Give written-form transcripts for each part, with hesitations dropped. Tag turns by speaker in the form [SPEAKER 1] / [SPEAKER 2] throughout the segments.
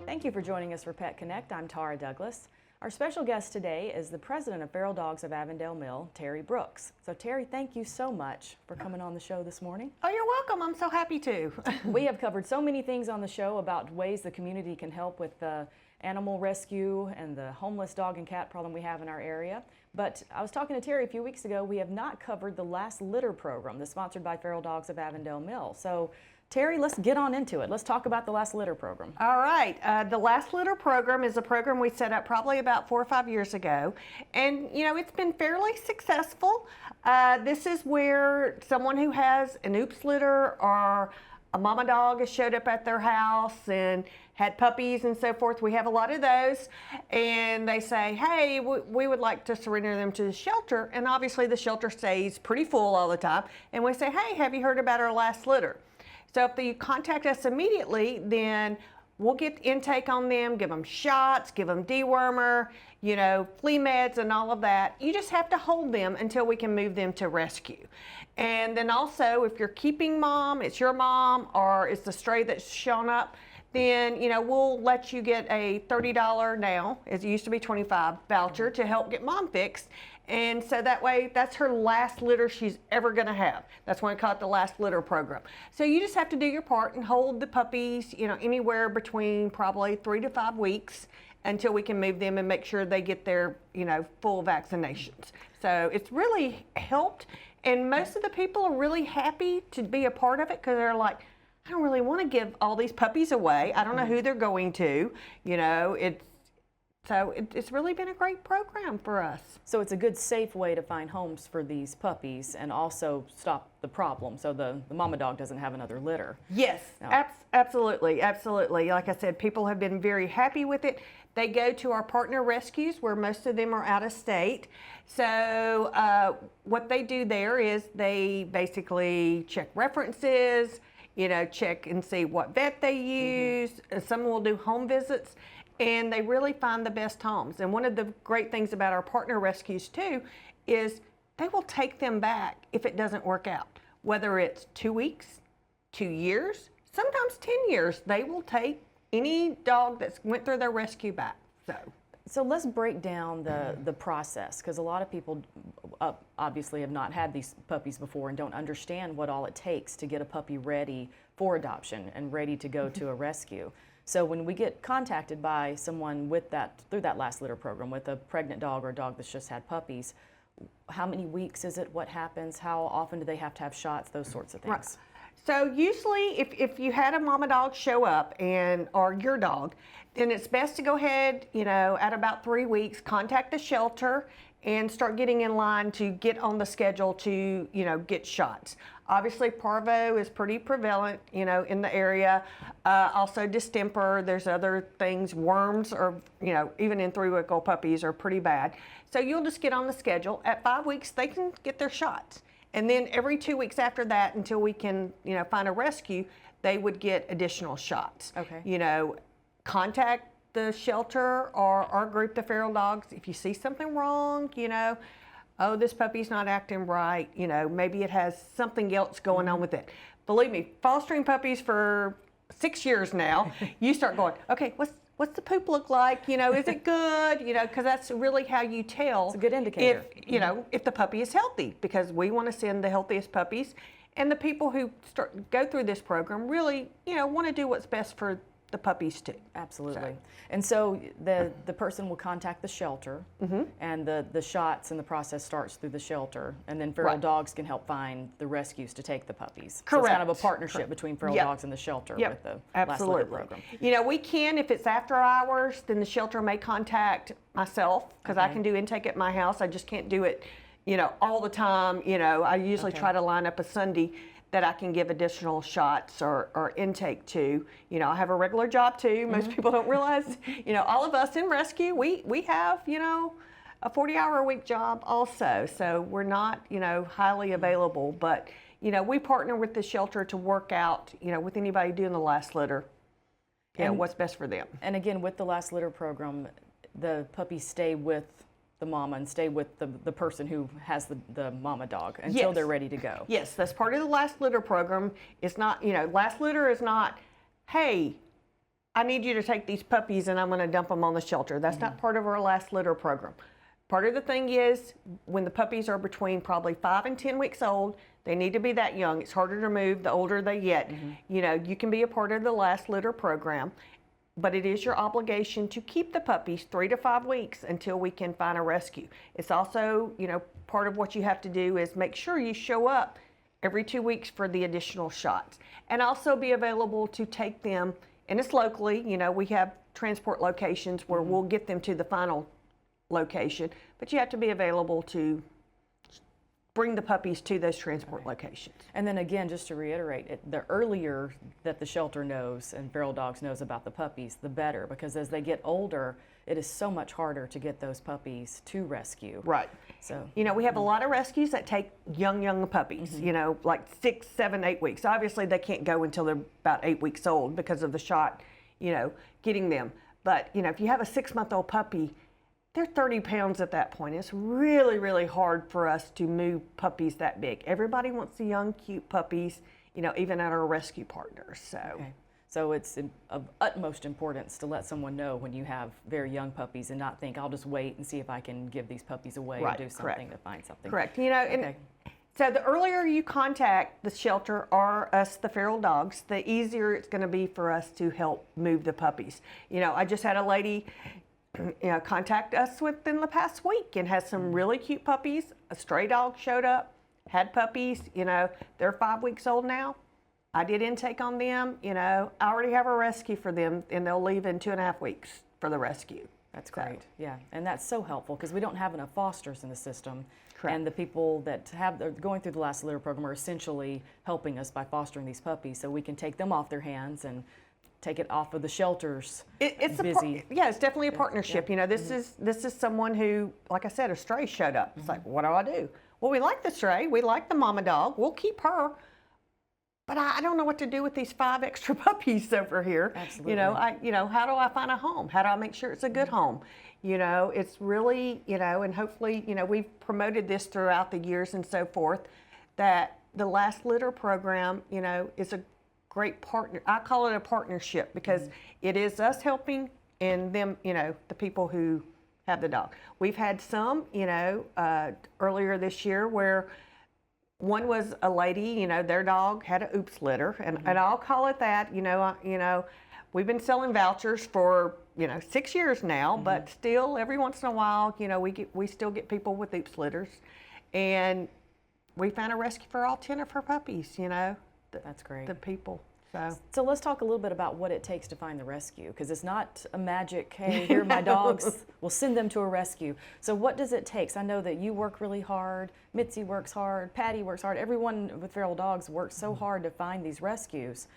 [SPEAKER 1] Thank you for joining us for Pet Connect. I'm Tara Douglas. Our special guest today is the president of Feral Dogs of Avondale Mill, Terry Brooks. So Terry, thank you so much for coming on the show this morning.
[SPEAKER 2] Oh, you're welcome. I'm so happy to.
[SPEAKER 1] We have covered so many things on the show about ways the community can help with the animal rescue and the homeless dog and cat problem we have in our area. But I was talking to Terry a few weeks ago. We have not covered the Last Litter program that's sponsored by Feral Dogs of Avondale Mill. So Terry, let's get on into it. Let's talk about the Last Litter program.
[SPEAKER 2] All right. The Last Litter program is a program we set up probably about 4 or 5 years ago. And, you know, it's been fairly successful. This is where someone who has an oops litter or a mama dog has showed up at their house and had puppies and so forth. We have a lot of those. And they say, hey, we would like to surrender them to the shelter. And obviously the shelter stays pretty full all the time. And we say, hey, have you heard about our Last Litter? So if you contact us immediately, then we'll get intake on them, give them shots, give them dewormer, you know, flea meds and all of that. You just have to hold them until we can move them to rescue. And then also, if you're keeping mom, it's your mom, or it's the stray that's shown up, then, you know, we'll let you get a $30 now, it used to be $25 voucher to help get mom fixed. And so that way, that's her last litter she's ever gonna have. That's why we call it the Last Litter program. So you just have to do your part and hold the puppies, you know, anywhere between probably 3 to 5 weeks until we can move them and make sure they get their, you know, full vaccinations. So it's really helped. And most of the people are really happy to be a part of it because they're like, I don't really want to give all these puppies away. I don't know who they're going to, you know, it's really been a great program for us.
[SPEAKER 1] So it's a good, safe way to find homes for these puppies and also stop the problem so the mama dog doesn't have another litter.
[SPEAKER 2] Yes,
[SPEAKER 1] No.
[SPEAKER 2] absolutely, absolutely. Like I said, people have been very happy with it. They go to our partner rescues where most of them are out of state. So what they do there is they basically check references, you know, check and see what vet they use. Some will do home visits. And they really find the best homes. And one of the great things about our partner rescues too is they will take them back if it doesn't work out. Whether it's 2 weeks, 2 years, sometimes 10 years, they will take any dog that's went through their rescue back.
[SPEAKER 1] So let's break down the process, because a lot of people obviously have not had these puppies before and don't understand what all it takes to get a puppy ready for adoption and ready to go to a rescue. So when we get contacted by someone with through that Last Litter program with a pregnant dog or a dog that's just had puppies, how many weeks is it? What happens? How often do they have to have shots? Those sorts of things.
[SPEAKER 2] Right. So usually if you had a mama dog show up or your dog, then it's best to go ahead, you know, at about 3 weeks, contact the shelter and start getting in line to get on the schedule to, you know, get shots. Obviously, parvo is pretty prevalent, you know, in the area. Also distemper, there's other things, worms are, you know, even in 3-week-old puppies are pretty bad. So you'll just get on the schedule. At 5 weeks, they can get their shots. And then every 2 weeks after that, until we can, you know, find a rescue, they would get additional shots.
[SPEAKER 1] Okay.
[SPEAKER 2] You know, contact the shelter or our group, the Feral Dogs, if you see something wrong, you know, oh, this puppy's not acting right, you know, maybe it has something else going on with it. Believe me, fostering puppies for 6 years now, you start going, okay, what's the poop look like? You know, is it good? You know, because that's really how you tell.
[SPEAKER 1] It's a good indicator.
[SPEAKER 2] If, you know, if the puppy is healthy, because we want to send the healthiest puppies. And the people who go through this program really, you know, want to do what's best for the puppies too.
[SPEAKER 1] Absolutely. And so the person will contact the shelter, and the shots and the process starts through the shelter, and then Feral Dogs can help find the rescues to take the puppies.
[SPEAKER 2] Correct.
[SPEAKER 1] So it's kind of a partnership between Feral Dogs and the shelter with the Last Litter program.
[SPEAKER 2] You know, we can, if it's after hours, then the shelter may contact myself, because I can do intake at my house. I just can't do it, you know, all the time. You know, I usually try to line up a Sunday that I can give additional shots or intake to. You know, I have a regular job too. Most people don't realize, you know, all of us in rescue, we have, you know, a 40-hour-a-week job also. So we're not, you know, highly available, but, you know, we partner with the shelter to work out, you know, with anybody doing the Last Litter, you know, what's best for them.
[SPEAKER 1] And again, with the Last Litter program, the puppies stay with the mama and stay with the person who has the mama dog until they're ready to go.
[SPEAKER 2] Yes, that's part of the Last Litter program. It's not, you know, Last Litter is not, hey, I need you to take these puppies and I'm going to dump them on the shelter. That's not part of our last litter program. Part of the thing is when the puppies are between probably 5 and 10 weeks old, they need to be that young. It's harder to move the older they get. You know, you can be a part of the last litter program, but it is your obligation to keep the puppies 3 to 5 weeks until we can find a rescue. It's also, you know, part of what you have to do is make sure you show up every 2 weeks for the additional shots, and also be available to take them, and it's locally, you know, we have transport locations where we'll get them to the final location, but you have to be available to bring the puppies to those transport locations.
[SPEAKER 1] And then again, just to reiterate, the earlier that the shelter knows and feral dogs knows about the puppies, the better, because as they get older, it is so much harder to get those puppies to rescue.
[SPEAKER 2] Right.
[SPEAKER 1] So,
[SPEAKER 2] You know, we have a lot of rescues that take young puppies, you know, like 6, 7, 8 weeks. Obviously, they can't go until they're about 8 weeks old because of the shot, you know, getting them. But, you know, if you have a 6-month-old puppy, they're 30 pounds at that point. It's really, really hard for us to move puppies that big. Everybody wants the young, cute puppies, you know, even at our rescue partners. So.
[SPEAKER 1] okay. So it's of utmost importance to let someone know when you have very young puppies and not think, I'll just wait and see if I can give these puppies away
[SPEAKER 2] Right,
[SPEAKER 1] or do
[SPEAKER 2] correct.
[SPEAKER 1] something to find something.
[SPEAKER 2] Correct. You know, and
[SPEAKER 1] Okay.
[SPEAKER 2] so the earlier you contact the shelter or us, the feral dogs, the easier it's going to be for us to help move the puppies. You know, I just had a lady, you know, contact us within the past week and has some really cute puppies. A stray dog showed up, had puppies. You know, they're 5 weeks old now. I did intake on them. You know, I already have a rescue for them, and they'll leave in 2.5 weeks for the rescue.
[SPEAKER 1] That's great. Yeah, and that's so helpful because we don't have enough fosters in the system.
[SPEAKER 2] Correct.
[SPEAKER 1] And the people that are going through the last litter program are essentially helping us by fostering these puppies, so we can take them off their hands and take it off of the shelters.
[SPEAKER 2] It's
[SPEAKER 1] busy.
[SPEAKER 2] yeah, it's definitely a partnership. You know, this is someone who, like I said, a stray showed up. It's like, what do I do? Well, we like the stray. We like the mama dog. We'll keep her. But I don't know what to do with these 5 extra puppies over here.
[SPEAKER 1] Absolutely.
[SPEAKER 2] You know, how do I find a home? How do I make sure it's a good home? You know, it's really, you know, and hopefully, you know, we've promoted this throughout the years and so forth, that the last litter program, you know, is a great partner. I call it a partnership because it is us helping and them, you know, the people who have the dog. We've had some, you know, earlier this year where one was a lady, you know, their dog had an oops litter, and I'll call it that. You know, we've been selling vouchers for, you know, 6 years now, but still, every once in a while, you know, we still get people with oops litters, and we found a rescue for all 10 of her puppies. You know,
[SPEAKER 1] That's great.
[SPEAKER 2] the people.
[SPEAKER 1] So let's talk a little bit about what it takes to find the rescue, because it's not a magic, hey, here are my dogs, we'll send them to a rescue. So what does it take? So I know that you work really hard, Mitzi works hard, Patty works hard, everyone with feral dogs works so hard to find these rescues.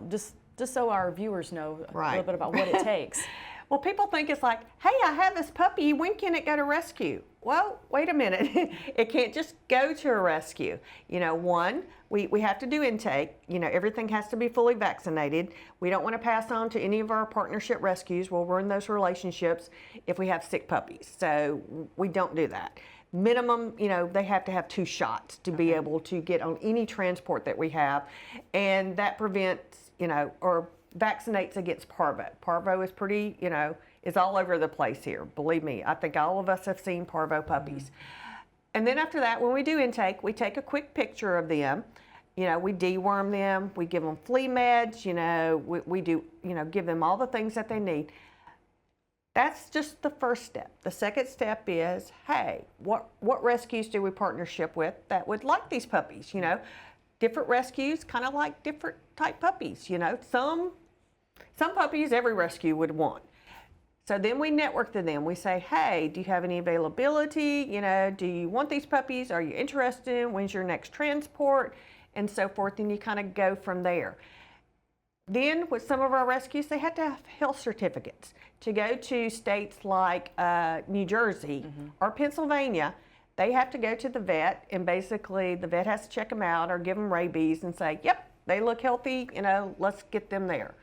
[SPEAKER 1] Just so our viewers know a little bit about what it takes.
[SPEAKER 2] Well, people think it's like, hey, I have this puppy, when can it go to rescue? Well, wait a minute. It can't just go to a rescue. You know, one, we have to do intake. You know, everything has to be fully vaccinated. We don't want to pass on to any of our partnership rescues. We'll ruin those relationships if we have sick puppies. So we don't do that. Minimum, you know, they have to have 2 shots to be able to get on any transport that we have. And that prevents, you know, or vaccinates against parvo. Parvo is pretty, you know, is all over the place here. Believe me, I think all of us have seen parvo puppies. And then after that, when we do intake, we take a quick picture of them. You know, we deworm them, we give them flea meds, you know, we do, you know, give them all the things that they need. That's just the first step. The second step is, hey, what rescues do we partnership with that would like these puppies, you know? Different rescues kind of like different type puppies, you know. Some puppies every rescue would want. So then we network to them. We say, hey, do you have any availability? You know, do you want these puppies? Are you interested? When's your next transport? And so forth. And you kind of go from there. Then with some of our rescues, they had to have health certificates. To go to states like New Jersey or Pennsylvania, they have to go to the vet, and basically the vet has to check them out or give them rabies and say, yep, they look healthy, you know, let's get them there.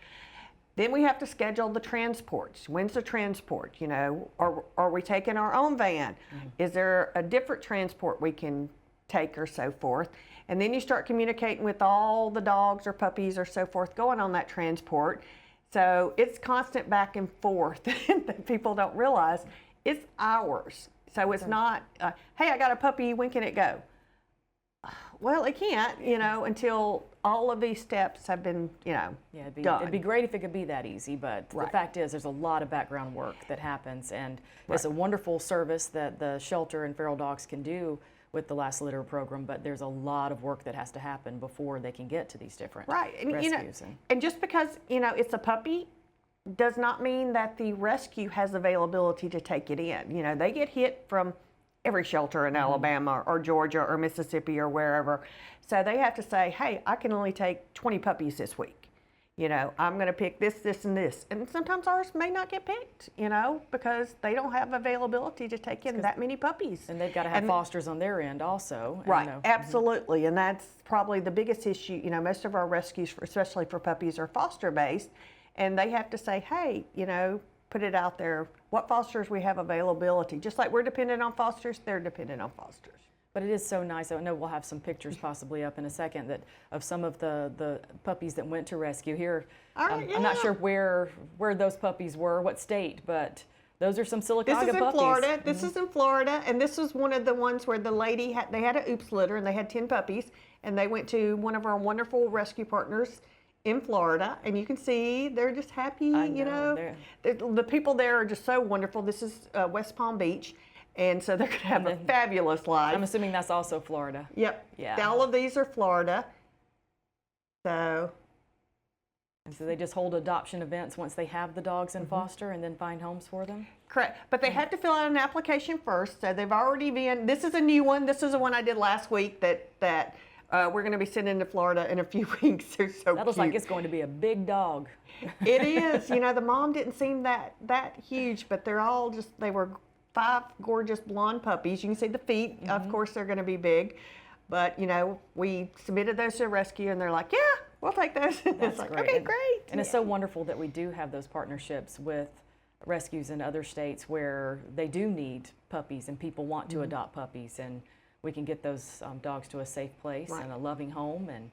[SPEAKER 2] Then we have to schedule the transports. When's the transport? You know, are we taking our own van? Is there a different transport we can take or so forth? And then you start communicating with all the dogs or puppies or so forth going on that transport. So it's constant back and forth that people don't realize. It's hours. So it's not, hey, I got a puppy, when can it go? Well, it can't, until all of these steps have been,
[SPEAKER 1] Yeah,
[SPEAKER 2] done.
[SPEAKER 1] it'd be great if it could be that easy, but the
[SPEAKER 2] Right.
[SPEAKER 1] fact is there's a lot of background work that happens, and it's a wonderful service that the shelter and feral dogs can do with the Last Litter program, but there's a lot of work that has to happen before they can get to these different
[SPEAKER 2] Right. And,
[SPEAKER 1] rescues.
[SPEAKER 2] and just because, it's a puppy does not mean that the rescue has availability to take it in. They get hit from every shelter in Alabama or Georgia or Mississippi or wherever. So they have to say, hey, I can only take 20 puppies this week. I'm going to pick this, this, and this. And sometimes ours may not get picked, because they don't have availability to take in that many puppies.
[SPEAKER 1] And they've got to have fosters on their end also.
[SPEAKER 2] Right, absolutely. And that's probably the biggest issue. Most of our rescues, especially for puppies, are foster-based. And they have to say, hey, put it out there, what fosters we have availability. Just like we're dependent on fosters, they're dependent on fosters.
[SPEAKER 1] But it is so nice. I know we'll have some pictures possibly up in a second of some of the puppies that went to rescue here. I'm not sure where those puppies were, what state, but those are some Sylacauga puppies.
[SPEAKER 2] This is in Florida. This is in Florida, and this was one of the ones where the lady had an oops litter, and they had 10 puppies, and they went to one of our wonderful rescue partners in Florida, and you can see they're just happy. The people there are just so wonderful. This is West Palm Beach. And so they're going to have a fabulous life.
[SPEAKER 1] I'm assuming that's also Florida.
[SPEAKER 2] Yep.
[SPEAKER 1] Yeah.
[SPEAKER 2] All of these are Florida. So
[SPEAKER 1] they just hold adoption events once they have the dogs in foster and then find homes for them?
[SPEAKER 2] Correct. But they have to fill out an application first. So they've already been, this is a new one. This is the one I did last week that we're going to be sending to Florida in a few weeks. They're so
[SPEAKER 1] That looks like it's going to be a big dog.
[SPEAKER 2] It is. The mom didn't seem that huge, but they were 5 gorgeous blonde puppies. You can see the feet. Of course, they're going to be big. But, we submitted those to rescue, and they're like, yeah, we'll take those.
[SPEAKER 1] That's
[SPEAKER 2] like,
[SPEAKER 1] great.
[SPEAKER 2] okay, great.
[SPEAKER 1] And it's so wonderful that we do have those partnerships with rescues in other states where they do need puppies and people want to adopt puppies, and we can get those dogs to a safe place and a loving home. And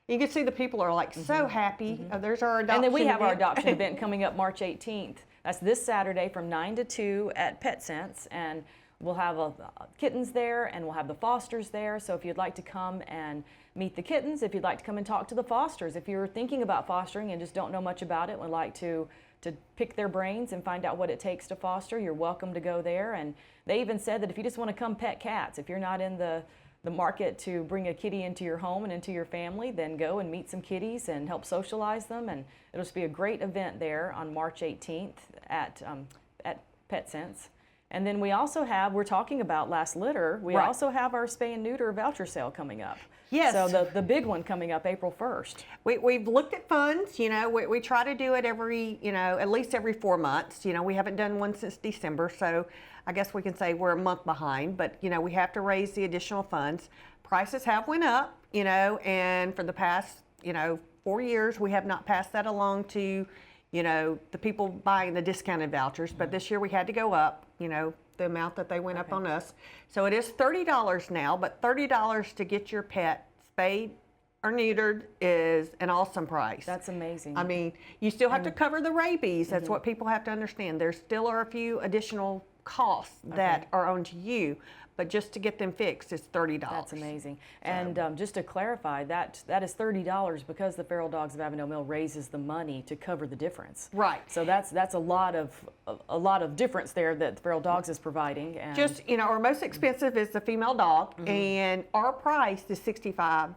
[SPEAKER 2] you can see the people are like so happy. There's our adoption
[SPEAKER 1] And then we have our
[SPEAKER 2] event.
[SPEAKER 1] adoption event coming up March 18th. That's this Saturday from 9 to 2 at PetSense, and we'll have kittens there, and we'll have the fosters there. So if you'd like to come and meet the kittens, if you'd like to come and talk to the fosters, if you're thinking about fostering and just don't know much about it, would like to pick their brains and find out what it takes to foster, you're welcome to go there. And they even said that if you just want to come pet cats, if you're not in the market to bring a kitty into your home and into your family, then go and meet some kitties and help socialize them. And it'll just be a great event there on March 18th at PetSense. And then we also we're talking about Last Litter, we also have our spay and neuter voucher sale coming up.
[SPEAKER 2] Yes.
[SPEAKER 1] So the big one coming up April 1st.
[SPEAKER 2] We've looked at funds, we try to do it every, at least every 4 months. We haven't done one since December, so I guess we can say we're a month behind, but, we have to raise the additional funds. Prices have went up, and for the past, 4 years, we have not passed that along to, the people buying the discounted vouchers, but this year we had to go up, the amount that they went up on us. So it is $30 now, but $30 to get your pet spayed or neutered is an awesome price.
[SPEAKER 1] That's amazing.
[SPEAKER 2] I mean, you still have to cover the rabies. That's what people have to understand. There still are a few additional costs that are onto you, but just to get them fixed is $30.
[SPEAKER 1] That's amazing. And just to clarify, that is $30 because the Feral Dogs of Avondale Mill raises the money to cover the difference.
[SPEAKER 2] Right.
[SPEAKER 1] So that's a lot of difference there that the Feral Dogs is providing. And
[SPEAKER 2] Just, our most expensive is the female dog, and our price is $65.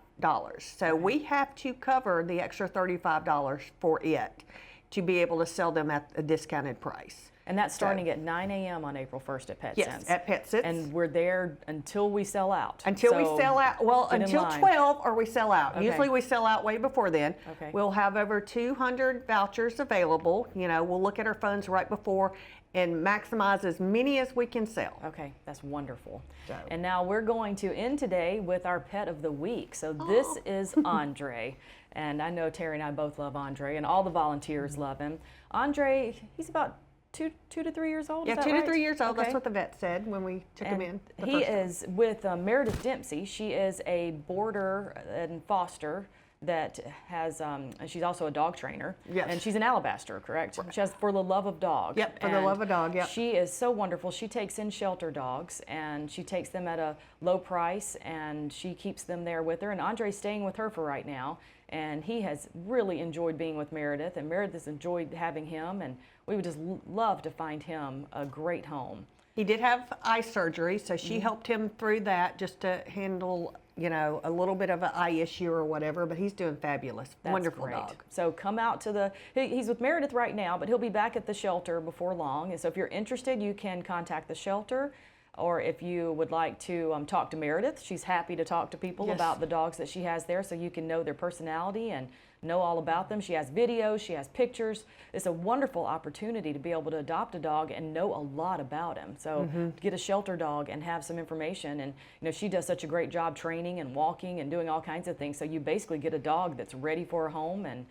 [SPEAKER 2] So we have to cover the extra $35 for it to be able to sell them at a discounted price.
[SPEAKER 1] And that's starting at 9 a.m. on April 1st at PetSense.
[SPEAKER 2] Yes, at PetSense.
[SPEAKER 1] And we're there until we sell out.
[SPEAKER 2] Until we sell out. Well,
[SPEAKER 1] get in
[SPEAKER 2] until
[SPEAKER 1] line.
[SPEAKER 2] 12 or we sell out.
[SPEAKER 1] Okay.
[SPEAKER 2] Usually we sell out way before then.
[SPEAKER 1] Okay.
[SPEAKER 2] We'll have over 200 vouchers available. We'll look at our funds right before and maximize as many as we can sell.
[SPEAKER 1] Okay, that's wonderful.
[SPEAKER 2] So.
[SPEAKER 1] And now we're going to end today with our pet of the week. So this is Andre. And I know Terry and I both love Andre, and all the volunteers love him. Andre, he's about two to 3 years old.
[SPEAKER 2] Yeah,
[SPEAKER 1] is that
[SPEAKER 2] 2 to
[SPEAKER 1] right?
[SPEAKER 2] 3 years old.
[SPEAKER 1] Okay.
[SPEAKER 2] That's what the vet said when we took him in.
[SPEAKER 1] He is with Meredith Dempsey. She is a boarder and foster that has, and she's also a dog trainer.
[SPEAKER 2] Yes.
[SPEAKER 1] And she's an Alabaster, correct? She has For the Love of Dog.
[SPEAKER 2] Yep, For the Love of Dog, yep.
[SPEAKER 1] She is so wonderful. She takes in shelter dogs, and she takes them at a low price, and she keeps them there with her. And Andre's staying with her for right now, and he has really enjoyed being with Meredith, and Meredith has enjoyed having him, and we would just love to find him a great home.
[SPEAKER 2] He did have eye surgery, so she helped him through that just to handle, you know, a little bit of an eye issue or whatever, but he's doing fabulous.
[SPEAKER 1] That's
[SPEAKER 2] Wonderful
[SPEAKER 1] great.
[SPEAKER 2] dog.
[SPEAKER 1] So come out to he's with Meredith right now, but he'll be back at the shelter before long. And so if you're interested, you can contact the shelter, or if you would like to talk to Meredith, she's happy to talk to people
[SPEAKER 2] Yes.
[SPEAKER 1] about the dogs that she has there, so you can know their personality and know all about them. She has videos, she has pictures. It's a wonderful opportunity to be able to adopt a dog and know a lot about him. So to get a shelter dog and have some information, and you know, she does such a great job training and walking and doing all kinds of things. So you basically get a dog that's ready for a home, and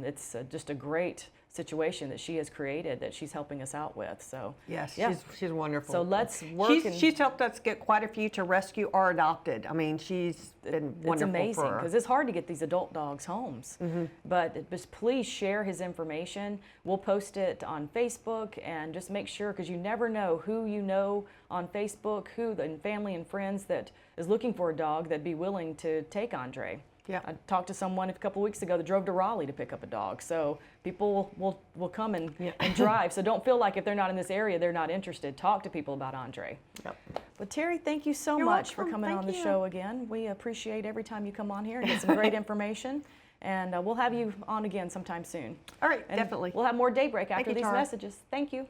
[SPEAKER 1] it's just a great situation that she has created that she's helping us out with. So
[SPEAKER 2] Yes,
[SPEAKER 1] yeah.
[SPEAKER 2] she's wonderful.
[SPEAKER 1] So let's work.
[SPEAKER 2] She's helped us get quite a few to rescue or adopted. I mean, she's been wonderful
[SPEAKER 1] It's amazing
[SPEAKER 2] for her.
[SPEAKER 1] because it's hard to get these adult dogs homes. But just please share his information. We'll post it on Facebook, and just make sure, because you never know who you know on Facebook, who the family and friends that is looking for a dog that'd be willing to take Andre.
[SPEAKER 2] Yeah.
[SPEAKER 1] I talked to someone a couple weeks ago that drove to Raleigh to pick up a dog. So people will come and drive. So don't feel like if they're not in this area, they're not interested. Talk to people about Andre.
[SPEAKER 2] Yep.
[SPEAKER 1] But Terry, thank you so
[SPEAKER 2] You're
[SPEAKER 1] much for
[SPEAKER 2] welcome.
[SPEAKER 1] coming
[SPEAKER 2] Thank
[SPEAKER 1] on the
[SPEAKER 2] you.
[SPEAKER 1] show again. We appreciate every time you come on here and get some great information. And we'll have you on again sometime soon.
[SPEAKER 2] All right,
[SPEAKER 1] And
[SPEAKER 2] definitely.
[SPEAKER 1] We'll have more Daybreak after
[SPEAKER 2] you,
[SPEAKER 1] these
[SPEAKER 2] Tara.
[SPEAKER 1] messages. Thank you.